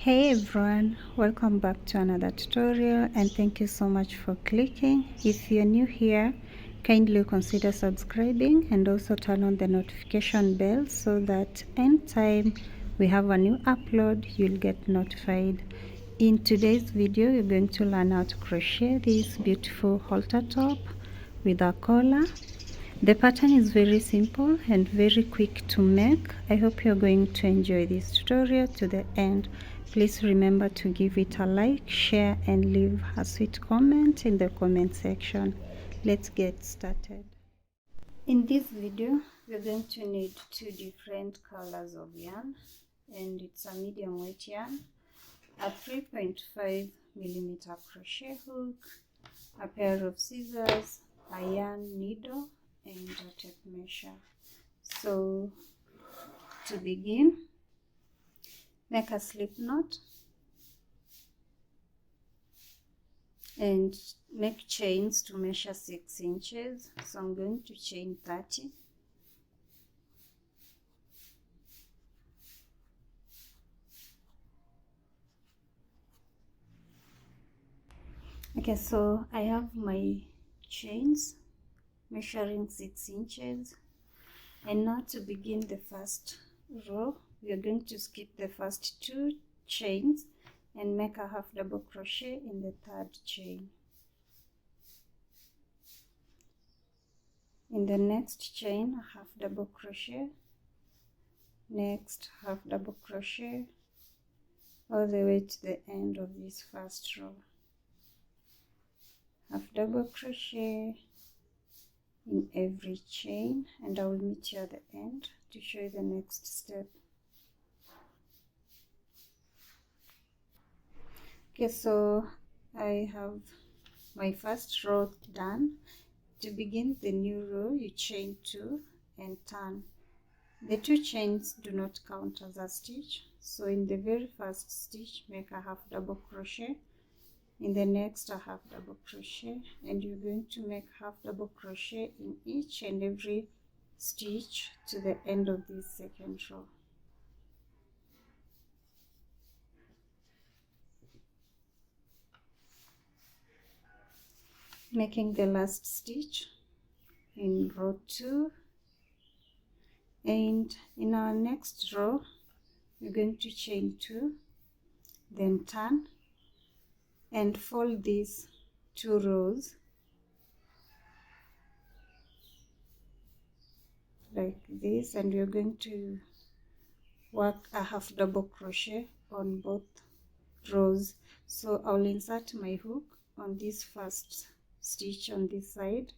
Hey everyone, welcome back to another tutorial and thank you so much for clicking. If you're new here, kindly consider subscribing and also turn on the notification bell so that anytime we have a new upload, you'll get notified. In today's video, you're going to learn how to crochet this beautiful halter top with a collar. The pattern is very simple and very quick to make. I hope you're going to enjoy this tutorial to the end. Please remember to give it a like, share and leave a sweet comment in the comment section. Let's get started. In this video, we're going to need two different colors of yarn, and it's a medium weight yarn, a 3.5 millimeter crochet hook, a pair of scissors, a yarn needle and a tape measure. So to begin, make a slip knot and make chains to measure 6 inches. So I'm going to chain 30. Okay, so I have my chains measuring 6 inches, and now to begin the first row, we are going to skip the first 2 chains and make a half double crochet in the 3rd chain. In the next chain, a half double crochet, next half double crochet, all the way to the end of this first row. Half double crochet in every chain, and I will meet you at the end to show you the next step. Okay, so I have my first row done. To begin the new row, you chain 2 and turn. The 2 chains do not count as a stitch, so in the very first stitch, make a half double crochet. In the next, a half double crochet, and you're going to make half double crochet in each and every stitch to the end of this second row. Making the last stitch in row 2, and in our next row we're going to chain 2, then turn and fold these 2 rows like this, and we're going to work a half double crochet on both rows. So I'll insert my hook on this first stitch on this side,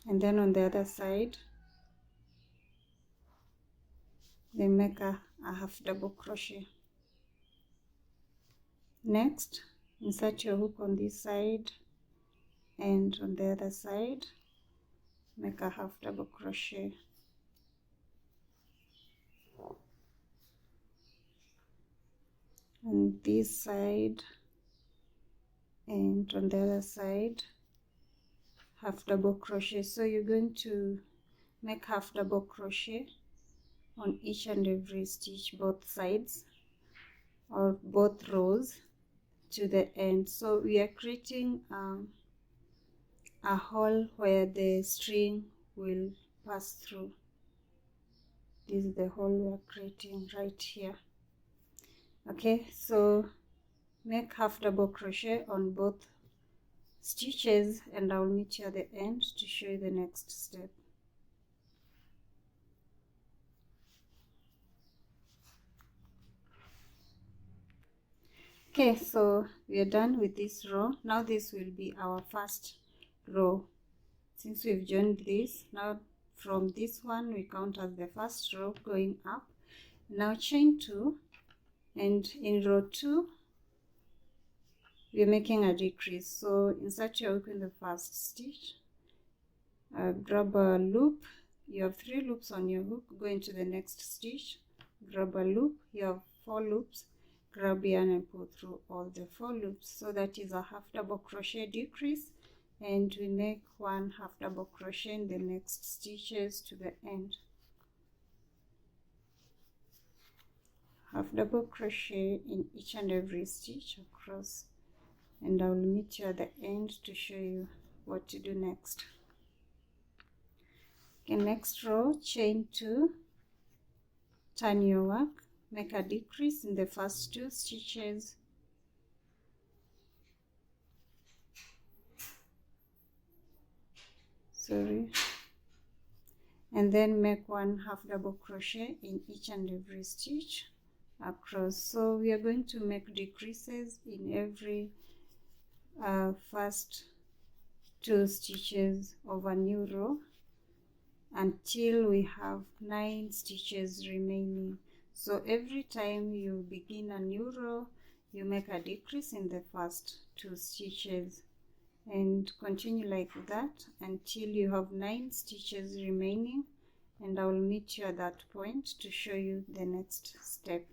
and then on the other side then make a half double crochet. Next, insert your hook on this side, and on the other side make a half double crochet. On this side and on the other side, half double crochet. So you're going to make half double crochet on each and every stitch, both sides or both rows to the end. So we are creating a hole where the string will pass through. This is the hole we are creating right here. Okay, so make half double crochet on both stitches, and I'll meet you at the end to show you the next step. Okay, so we are done with this row. Now this will be our first row. Since we've joined this, now from this one we count as the first row going up. Now chain 2, and in row 2 we are making a decrease. So insert your hook in the first stitch, grab a loop. You have 3 loops on your hook. Go into the next stitch, grab a loop. You have 4 loops. Grab yarn and pull through all the 4 loops. So that is a half double crochet decrease, and we make 1 half double crochet in the next stitches to the end. half double crochet in each and every stitch across, and I will meet you at the end to show you what to do next. Okay, next row, chain 2, turn your work, make a decrease in the first 2 stitches, and then make 1 half double crochet in each and every stitch across. So we are going to make decreases in every first 2 stitches of a new row until we have 9 stitches remaining. So every time you begin a new row, you make a decrease in the first 2 stitches, and continue like that until you have 9 stitches remaining, and I will meet you at that point to show you the next step.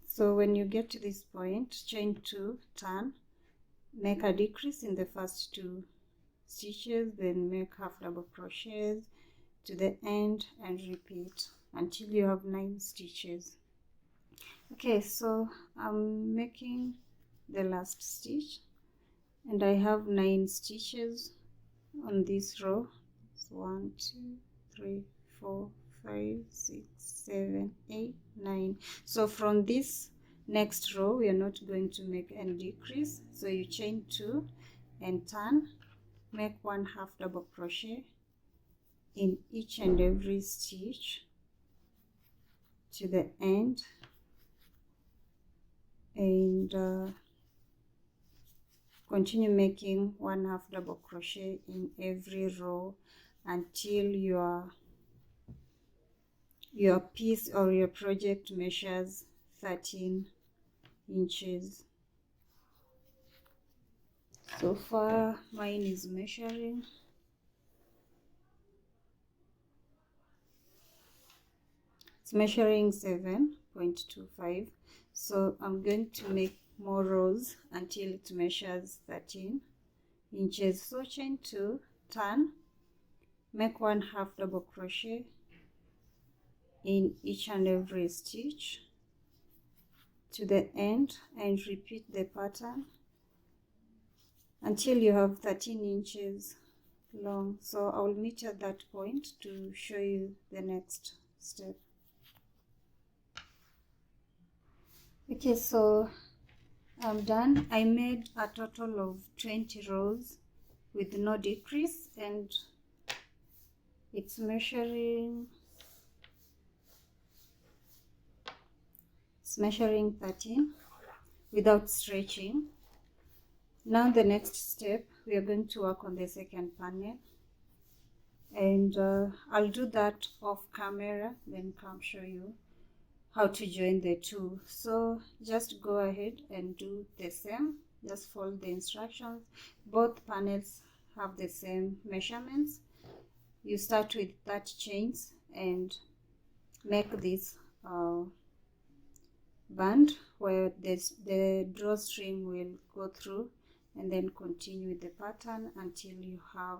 So when you get to this point, chain 2, turn, make a decrease in the first 2 stitches, then make half double crochets to the end and repeat until you have 9 stitches. Okay, so I'm making the last stitch and I have 9 stitches on this row. So 1, 2, 3, 4, 5, 6, 7, 8, 9. So from this next row we are not going to make any decrease, so you chain 2 and turn, make 1 half double crochet in each and every stitch to the end, and continue making 1 half double crochet in every row until your piece or your project measures 13 inches. So far mine is measuring 7.25, so I'm going to make more rows until it measures 13 inches. So chain 2, turn, make 1 half double crochet in each and every stitch to the end, and repeat the pattern until you have 13 inches long. So I will meet you at that point to show you the next step. Okay, so I'm done. I made a total of 20 rows with no decrease, and it's measuring 13 without stretching. Now the next step, we are going to work on the second panel, and I'll do that off camera, then come show you how to join the two. So just go ahead and do the same, just follow the instructions. Both panels have the same measurements. You start with 30 chains and make this band where the drawstring will go through, and then continue with the pattern until you have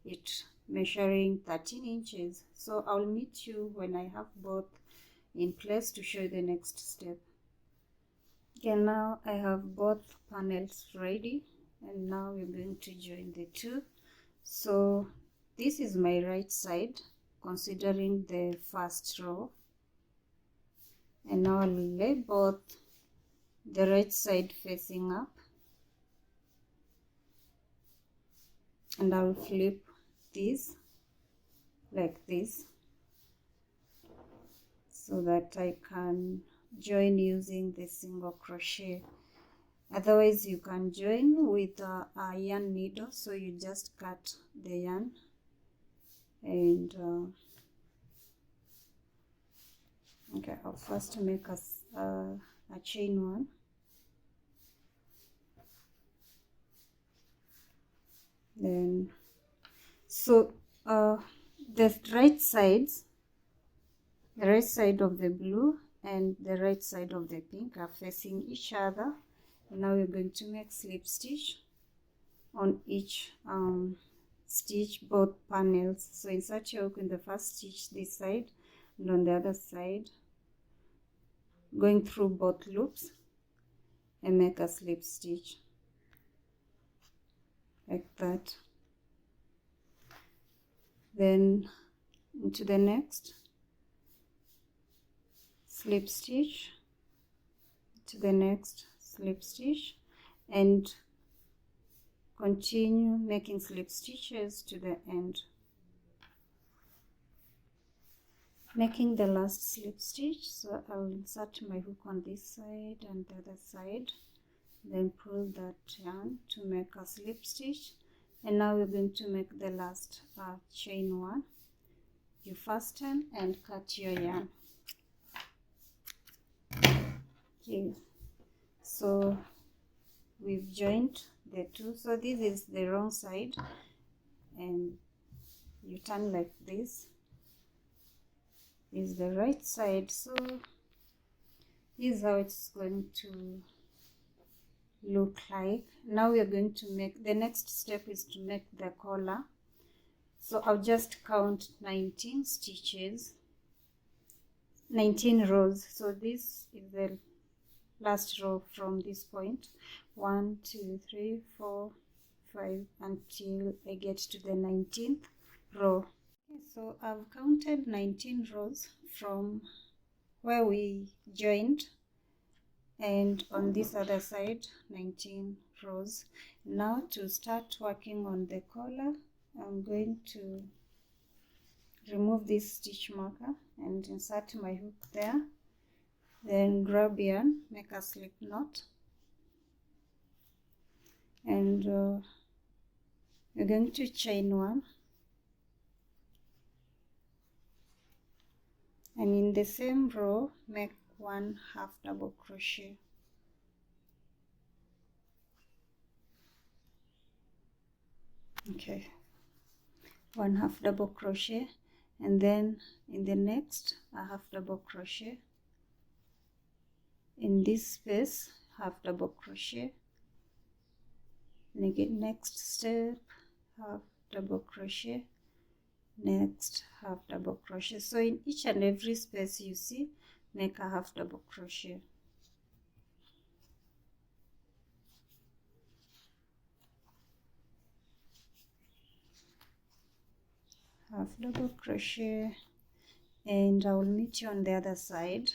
it measuring 13 inches. So I'll meet you when I have both in place to show you the next step. Okay, now I have both panels ready, and now we're going to join the two. So this is my right side considering the first row, and now I'll lay both the right side facing up, and I'll flip this like this so that I can join using the single crochet. Otherwise you can join with a yarn needle, so you just cut the yarn and okay, I'll first make a chain 1, then so the right side of the blue and the right side of the pink are facing each other. Now we're going to make slip stitch on each stitch both panels. So insert your hook in the first stitch this side and on the other side, going through both loops, and make a slip stitch like that. Then into the next slip stitch, to the next slip stitch, and continue making slip stitches to the end, making the last slip stitch. So I'll insert my hook on this side and the other side, then pull that yarn to make a slip stitch. And now we're going to make the last chain one. You fasten and cut your yarn. Okay, so we've joined the two. So this is the wrong side, and you turn like this. This is the right side. So this is how it's going to look like. Now we are going to make, the next step is to make the collar. So I'll just count 19 stitches, 19 rows. So this is the last row from this point. 1, 2, 3, 4, 5 until I get to the 19th row. Okay, so I've counted 19 rows from where we joined, and on this other side 19 rows. Now to start working on the collar, I'm going to remove this stitch marker and insert my hook there, then grab yarn, make a slip knot, and we're going to chain one, and in the same row make 1 half double crochet. Okay, 1 half double crochet, and then in the next a half double crochet, in this space half double crochet, next step half double crochet, next half double crochet. So in each and every space you see, make a half double crochet. Half double crochet, and I will meet you on the other side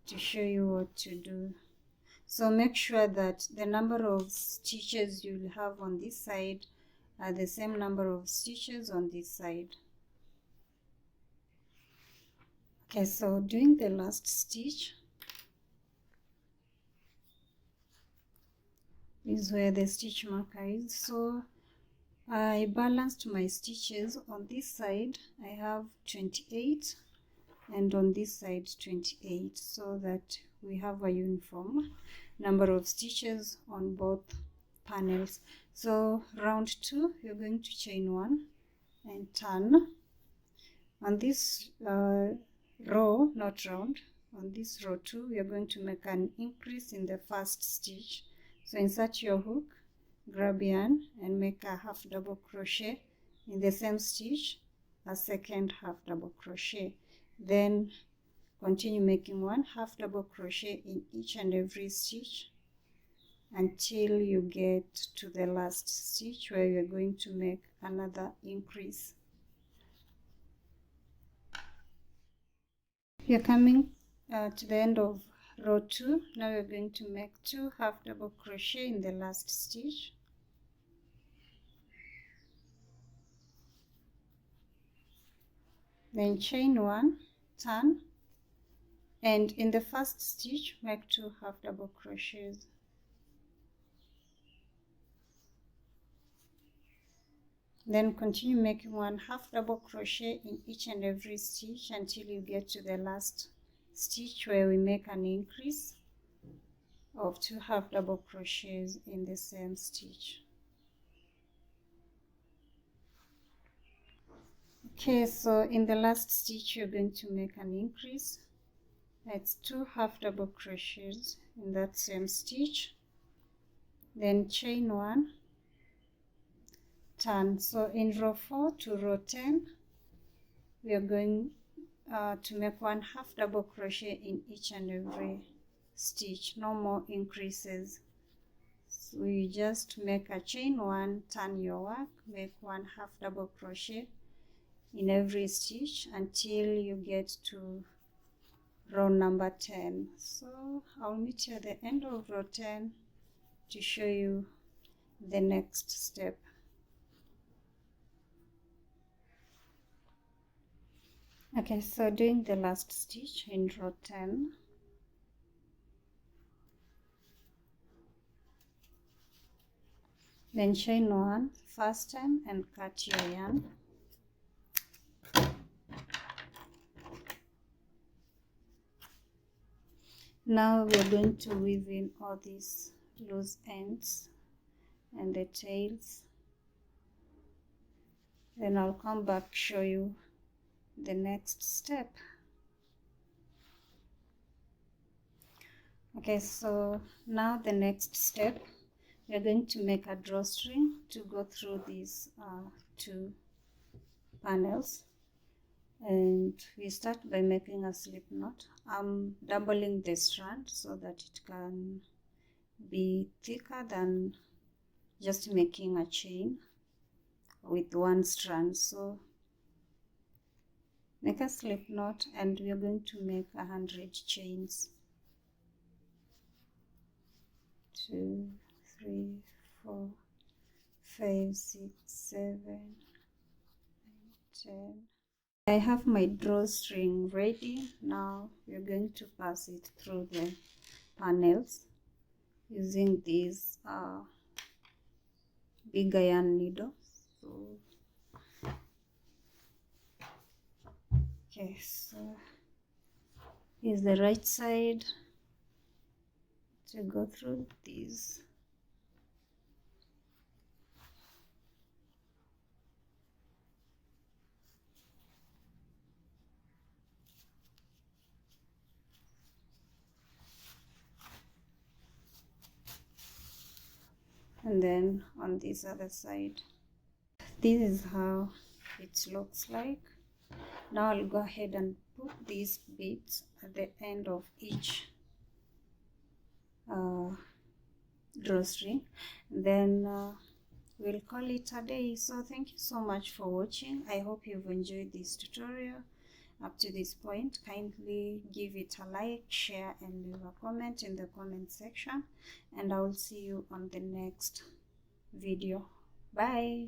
to show you what to do. So make sure that the number of stitches you'll have on this side are the same number of stitches on this side. Okay, so doing the last stitch is where the stitch marker is. So I balanced my stitches. On this side I have 28, and on this side 28, so that we have a uniform number of stitches on both panels. So round 2 you're going to chain 1 and turn. On this row, not round, on this row 2 we are going to make an increase in the first stitch. So insert your hook, grab yarn, and make a half double crochet in the same stitch, a second half double crochet. Then continue making 1 half double crochet in each and every stitch until you get to the last stitch where you're going to make another increase. You're coming to the end of row 2. Now you're going to make 2 half double crochet in the last stitch, then chain 1, turn, and in the first stitch make 2 half double crochets. Then continue making 1 half double crochet in each and every stitch until you get to the last stitch where we make an increase of 2 half double crochets in the same stitch. Okay, so in the last stitch you're going to make an increase. That's 2 half double crochets in that same stitch, then chain 1, turn. So in row 4 to row 10 we are going to make 1/2 double crochet in each and every stitch, no more increases. So you just make a chain 1, turn your work, make 1/2 double crochet in every stitch until you get to row number 10. So I'll meet you at the end of row 10 to show you the next step. Okay, so doing the last stitch in row 10, then chain 1, fasten and cut your yarn. Now we're going to weave in all these loose ends and the tails. Then I'll come back, show you the next step. Okay, so now the next step, we're going to make a drawstring to go through these 2 panels. And we start by making a slip knot. I'm doubling the strand so that it can be thicker than just making a chain with 1 strand. So make a slip knot and we are going to make 100 chains. 2, 3, 4, 5, 6, 7, 8, 10. I have my drawstring ready. Now we're going to pass it through the panels using these big iron needles. So okay, so here's the right side to go through these. And then on this other side, this is how it looks like. Now I'll go ahead and put these beads at the end of each drawstring, then we'll call it a day. So thank you so much for watching. I hope you've enjoyed this tutorial up to this point. Kindly give it a like, share and leave a comment in the comment section, and I will see you on the next video. Bye.